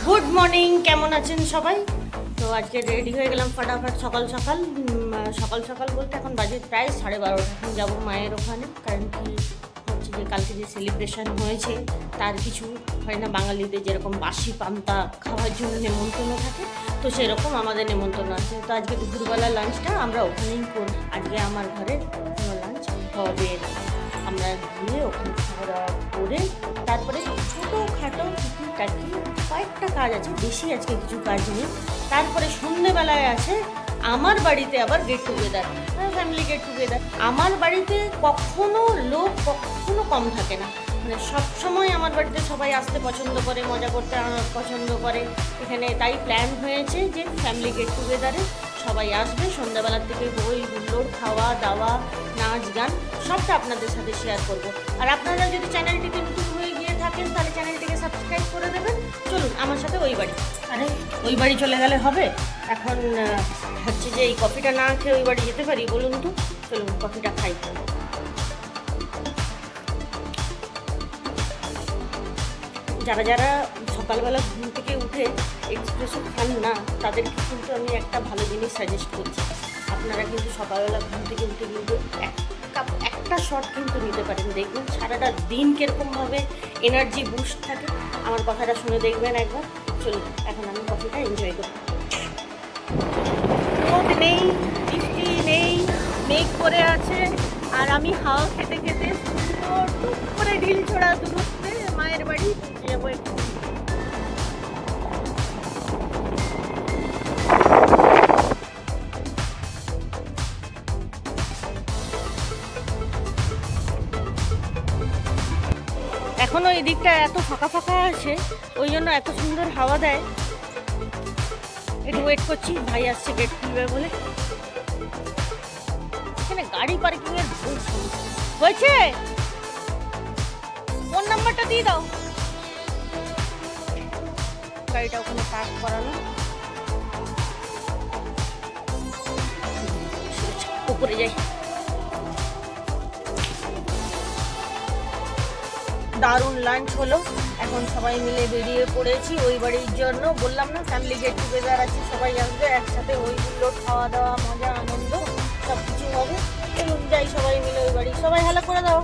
Good morning, কেমন আছেন সবাই? তো আজকে রেডি হয়ে গেলাম ফটাফট সকাল সকাল সকাল বলতে এখন বাজে প্রায় 12:30। এখন যাবো মায়ের ওখানে, কারণ কি হচ্ছে যে কালকে যে সেলিব্রেশন হয়েছে তার কিছু হয় না, বাঙালিদের যেরকম বাসি পান্তা খাওয়ার জন্য নেমন্তন্ন থাকে, তো সেরকম আমাদের নেমন্তন্ন আছে। তো আজকে দুপুরবেলা লাঞ্চটা আমরা ওখানেই করি। আজকে আমার ঘরে কোনো লাঞ্চ হবে না, আমরা গিয়ে ওখানে খাওয়া দাওয়া করে তারপরে ছোটোখাটো টুকিটাকি কয়েকটা কাজ আছে, বেশি আজকে কিছু কাজ নেই। তারপরে সন্ধ্যেবেলায় আছে আমার বাড়িতে আবার get together, family get together. আমার বাড়িতে কখনো লোক কখনো কম থাকে না, মানে সবসময় আমার বাড়িতে সবাই আসতে পছন্দ করে, মজা করতে পছন্দ করে। এখানে তাই প্ল্যান হয়েছে যে ফ্যামিলি গেট টুগেদারে সবাই আসবে, সন্ধ্যাবেলার থেকে হই হুল্লোড়, খাওয়া দাওয়া, নাচ গান সবটা আপনাদের সাথে শেয়ার করব। আর আপনারা যদি চ্যানেলটিতে নতুন হয়ে গিয়ে থাকেন তাহলে চ্যানেলটিকে সাবস্ক্রাইব করে দেবেন। চলুন আমার সাথে ওই বাড়ি। আরে ওই বাড়ি চলে গেলে হবে? এখন হচ্ছে যে এই কফিটা না খেয়ে ওই বাড়ি যেতে পারি বলুন তো? চলুন কফিটা খাই। যারা যারা সকালবেলা ঘুম থেকে উঠে এক্সপ্রেসও খান না, তাদেরকে কিন্তু আমি একটা ভালো জিনিস সাজেস্ট করছি। আপনারা কিন্তু সকালবেলা ঘুম থেকে উঠে কিন্তু একটা শট কিন্তু নিতে পারেন, দেখবেন সারাটা দিন কীরকমভাবে এনার্জি বুস্ট থাকে। আমার কথাটা শুনে দেখবেন একবার। চলুন এখন আমি কফিটা এনজয় করি। রোদ নেই, বৃষ্টি নেই, মেঘ করে আছে, আর আমি হাওয়া খেতে খেতে সুন্দর টুক করে ঢিল ছোড়া দূরত্বে মায়ের বাড়ি যাবো একটু। এখনো এই দিকটা এত ফাঁকা ফাঁকা আছে, ওই জন্য এত সুন্দর হাওয়া দেয়। একটু ওয়েট করছি, ভাই আসছে গেট খুলবে বলে। এখানে গাড়ি পার্কিং এর হয়েছে, ফোন নাম্বারটা দিয়ে দাও। গাড়িটা ওখানে পার্ক করানো, উপরে যাই। দারুণ লাঞ্চ হলো, এখন সবাই মিলে বেরিয়ে পড়েছি ওই বাড়ির জন্য। বললাম না ফ্যামিলি গেট টুগেদার আছে, সবাই আসবে একসাথে, ওই গুলো খাওয়া দাওয়া মজা আনন্দ সব কিছু হবে। চলুন যাই সবাই মিলে ওই বাড়ি। সবাই হ্যালো করে দাও।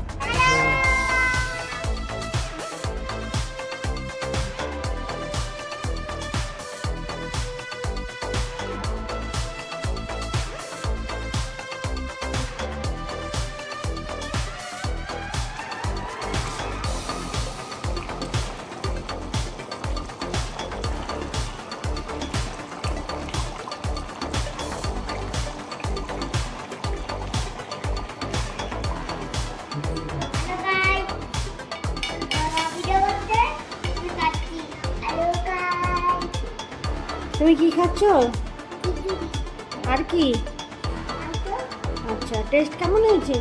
তুমি কি খাচ্ছ? আর কি? আচ্ছা, টেস্ট কেমন হয়েছে?